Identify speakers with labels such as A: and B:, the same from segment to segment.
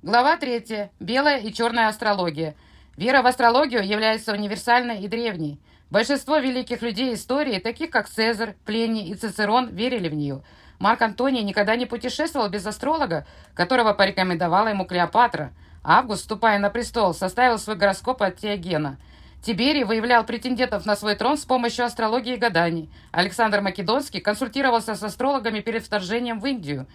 A: Глава 3. Белая и черная астрология. Вера в астрологию является универсальной и древней. Большинство великих людей истории, таких как Цезарь, Плиний и Цицерон, верили в нее. Марк Антоний никогда не путешествовал без астролога, которого порекомендовала ему Клеопатра. Август, вступая на престол, составил свой гороскоп от Теогена. Тиберий выявлял претендентов на свой трон с помощью астрологии и гаданий. Александр Македонский консультировался с астрологами перед вторжением в Индию.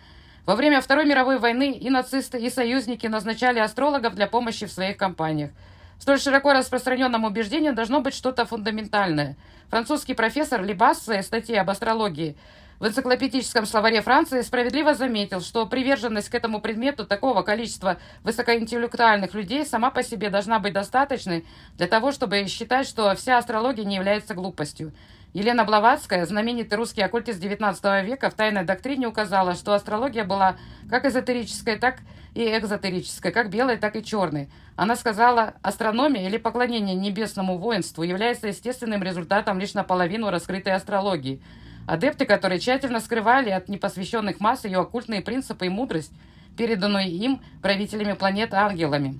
A: Во время Второй мировой войны и нацисты, и союзники назначали астрологов для помощи в своих кампаниях. Столь широко распространенным убеждением должно быть что-то фундаментальное. Французский профессор Лебас в своей статье об астрологии в энциклопедическом словаре Франции справедливо заметил, что приверженность к этому предмету такого количества высокоинтеллектуальных людей сама по себе должна быть достаточной для того, чтобы считать, что вся астрология не является глупостью. Елена Блаватская, знаменитый русский оккультист XIX века, в «Тайной доктрине» указала, что астрология была как эзотерической, так и экзотерической, как белой, так и черной. Она сказала, астрономия или поклонение небесному воинству является естественным результатом лишь наполовину раскрытой астрологии. Адепты, которые тщательно скрывали от непосвященных масс ее оккультные принципы и мудрость, переданную им правителями планет ангелами.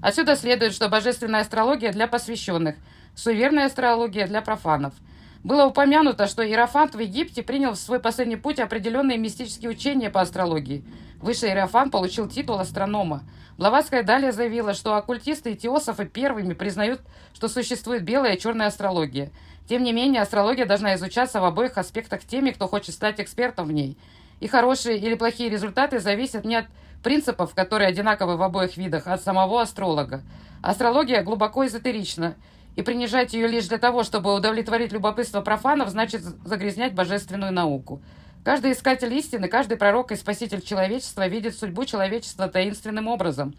A: Отсюда следует, что божественная астрология для посвященных, суеверная астрология для профанов. Было упомянуто, что Иерофант в Египте принял в свой последний путь определенные мистические учения по астрологии. Высший Иерофант получил титул астронома. Блаватская далее заявила, что оккультисты и теософы первыми признают, что существует белая и черная астрология. Тем не менее, астрология должна изучаться в обоих аспектах теми, кто хочет стать экспертом в ней. И хорошие или плохие результаты зависят не от принципов, которые одинаковы в обоих видах, а от самого астролога. Астрология глубоко эзотерична, и принижать ее лишь для того, чтобы удовлетворить любопытство профанов, значит загрязнять божественную науку. Каждый искатель истины, каждый пророк и спаситель человечества видит судьбу человечества таинственным образом.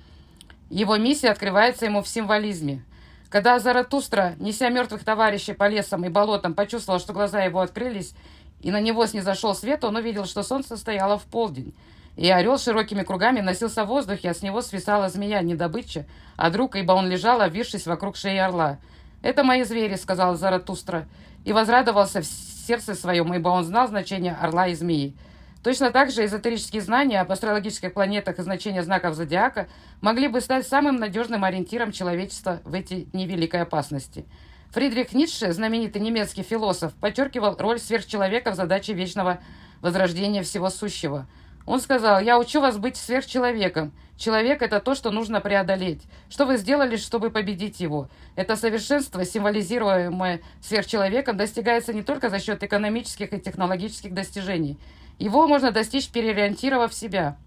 A: Его миссия открывается ему в символизме. Когда Заратустра, неся мертвых товарищей по лесам и болотам, почувствовал, что глаза его открылись, и на него снизошел свет, он увидел, что солнце стояло в полдень. И орел широкими кругами носился в воздухе, а с него свисала змея, не добыча, а друг, ибо он лежал, обвившись вокруг шеи орла. «Это мои звери», — сказал Заратустра, и возрадовался в сердце своем, ибо он знал значение орла и змеи. Точно так же эзотерические знания об астрологических планетах и значения знаков зодиака могли бы стать самым надежным ориентиром человечества в эти невеликой опасности. Фридрих Ницше, знаменитый немецкий философ, подчеркивал роль сверхчеловека в задаче вечного возрождения всего сущего. Он сказал: «Я учу вас быть сверхчеловеком. Человек – это то, что нужно преодолеть. Что вы сделали, чтобы победить его? Это совершенство, символизируемое сверхчеловеком, достигается не только за счет экономических и технологических достижений. Его можно достичь, переориентировав себя.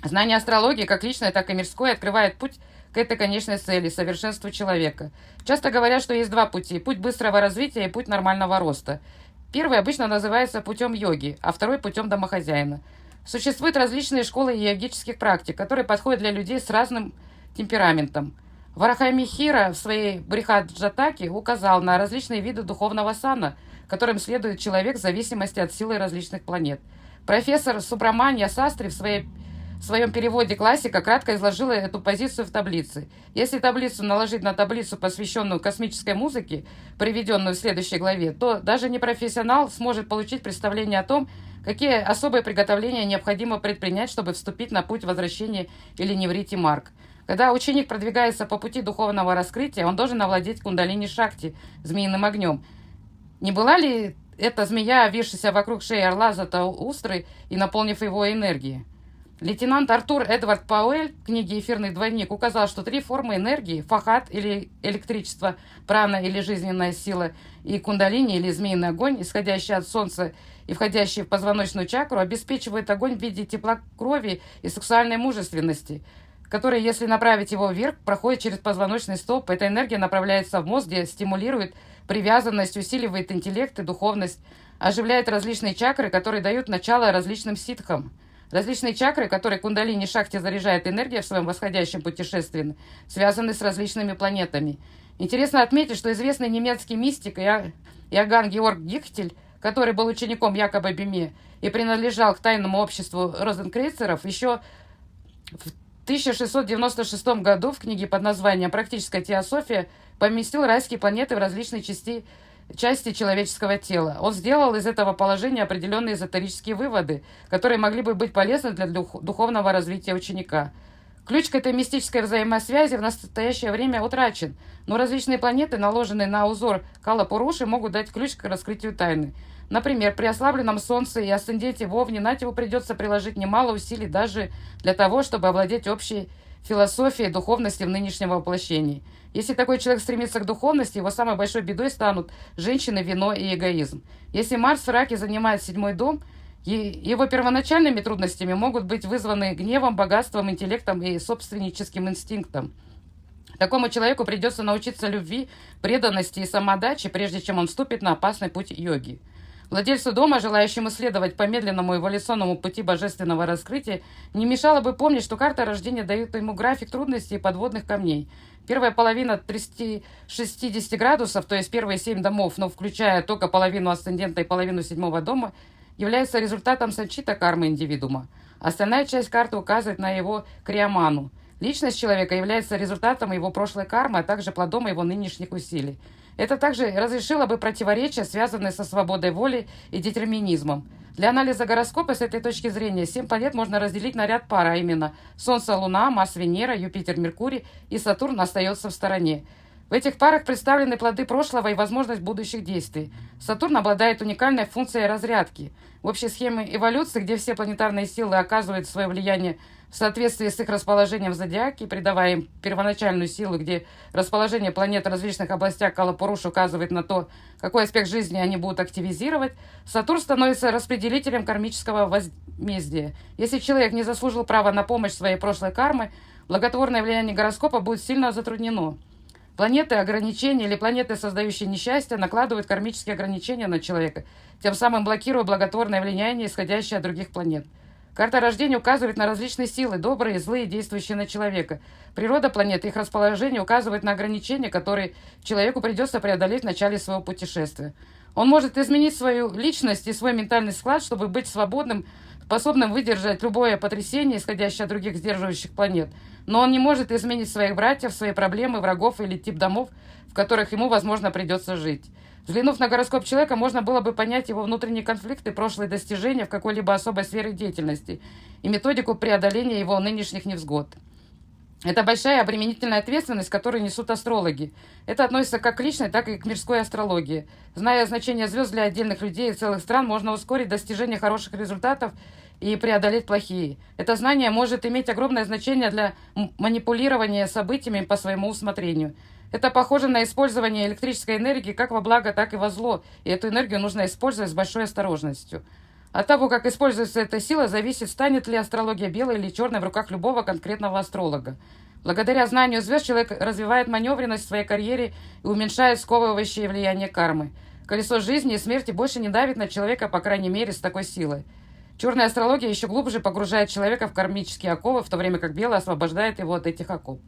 A: Знание астрологии, как личное, так и мирское, открывает путь к этой конечной цели – совершенству человека. Часто говорят, что есть два пути – путь быстрого развития и путь нормального роста. Первый обычно называется путем йоги, а второй – путем домохозяина. Существуют различные школы йогических практик, которые подходят для людей с разным темпераментом. Варахамихира в своей Брихаджатаке указал на различные виды духовного сана, которым следует человек в зависимости от силы различных планет. Профессор Субраманья Састри в своем переводе классика кратко изложила эту позицию в таблице. Если таблицу наложить на таблицу, посвященную космической музыке, приведенную в следующей главе, то даже непрофессионал сможет получить представление о том, какие особые приготовления необходимо предпринять, чтобы вступить на путь возвращения или неврити Марк. Когда ученик продвигается по пути духовного раскрытия, он должен овладеть кундалини-шакти, змеиным огнем. Не была ли эта змея, овившаяся вокруг шеи орла Затаустры и наполнив его энергией? Лейтенант Артур Эдвард Пауэль в книге «Эфирный двойник» указал, что три формы энергии – фахат или электричество, прана или жизненная сила и кундалини или змеиный огонь, исходящий от солнца и входящий в позвоночную чакру, обеспечивает огонь в виде тепла крови и сексуальной мужественности, который, если направить его вверх, проходит через позвоночный столб. Эта энергия направляется в мозг, где стимулирует привязанность, усиливает интеллект и духовность, оживляет различные чакры, которые дают начало различным ситхам. Различные чакры, которые кундалини-шакти заряжает энергией в своем восходящем путешествии, связаны с различными планетами. Интересно отметить, что известный немецкий мистик Иоганн Георг Гихтель, который был учеником Якоба Беме и принадлежал к тайному обществу розенкрейцеров, еще в 1696 году в книге под названием «Практическая теософия» поместил райские планеты в различные части человеческого тела. Он сделал из этого положения определенные эзотерические выводы, которые могли бы быть полезны для духовного развития ученика. Ключ к этой мистической взаимосвязи в настоящее время утрачен, но различные планеты, наложенные на узор Кала-Пуруши, могут дать ключ к раскрытию тайны. Например, при ослабленном Солнце и асценденте в Овне Нативу придется приложить немало усилий даже для того, чтобы овладеть общей философией духовности в нынешнем воплощении. Если такой человек стремится к духовности, его самой большой бедой станут женщины, вино и эгоизм. Если Марс в Раке занимает 7-й дом, его первоначальными трудностями могут быть вызваны гневом, богатством, интеллектом и собственническим инстинктом. Такому человеку придется научиться любви, преданности и самоотдаче, прежде чем он вступит на опасный путь йоги. Владельцу дома, желающему следовать по медленному эволюционному пути божественного раскрытия, не мешало бы помнить, что карта рождения дает ему график трудностей и подводных камней. Первая половина 360 градусов, то есть первые 7 домов, но включая только половину асцендента и половину 7-го дома, является результатом санчита кармы индивидуума. Остальная часть карты указывает на его крияману. Личность человека является результатом его прошлой кармы, а также плодом его нынешних усилий. Это также разрешило бы противоречия, связанные со свободой воли и детерминизмом. Для анализа гороскопа с этой точки зрения 7 планет можно разделить на ряд пар, а именно Солнце, Луна, Марс, Венера, Юпитер, Меркурий и Сатурн остается в стороне. В этих парах представлены плоды прошлого и возможность будущих действий. Сатурн обладает уникальной функцией разрядки. В общей схеме эволюции, где все планетарные силы оказывают свое влияние в соответствии с их расположением в зодиаке, придавая им первоначальную силу, где расположение планет в различных областях Кала-Пуруши указывает на то, какой аспект жизни они будут активизировать, Сатурн становится распределителем кармического возмездия. Если человек не заслужил права на помощь своей прошлой кармы, благотворное влияние гороскопа будет сильно затруднено. Планеты ограничения или планеты, создающие несчастье, накладывают кармические ограничения на человека, тем самым блокируя благотворное влияние, исходящее от других планет. Карта рождения указывает на различные силы, добрые и злые, действующие на человека. Природа планет и их расположение указывают на ограничения, которые человеку придется преодолеть в начале своего путешествия. Он может изменить свою личность и свой ментальный склад, чтобы быть свободным, способным выдержать любое потрясение, исходящее от других сдерживающих планет. Но он не может изменить своих братьев, свои проблемы, врагов или тип домов, в которых ему, возможно, придется жить. Взглянув на гороскоп человека, можно было бы понять его внутренние конфликты, прошлые достижения в какой-либо особой сфере деятельности и методику преодоления его нынешних невзгод. Это большая обременительная ответственность, которую несут астрологи. Это относится как к личной, так и к мирской астрологии. Зная значение звезд для отдельных людей и целых стран, можно ускорить достижение хороших результатов и преодолеть плохие. Это знание может иметь огромное значение для манипулирования событиями по своему усмотрению. Это похоже на использование электрической энергии как во благо, так и во зло, и эту энергию нужно использовать с большой осторожностью. От того, как используется эта сила, зависит, станет ли астрология белой или черной в руках любого конкретного астролога. Благодаря знанию звезд человек развивает маневренность в своей карьере и уменьшает сковывающее влияние кармы. Колесо жизни и смерти больше не давит на человека, по крайней мере, с такой силой. Черная астрология еще глубже погружает человека в кармические оковы, в то время как белая освобождает его от этих оков.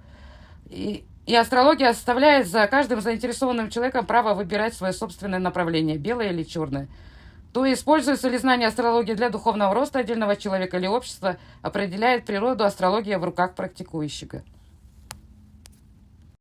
A: И астрология оставляет за каждым заинтересованным человеком право выбирать свое собственное направление, белое или черное. То используется ли знание астрологии для духовного роста отдельного человека или общества, определяет природу астрология в руках практикующего.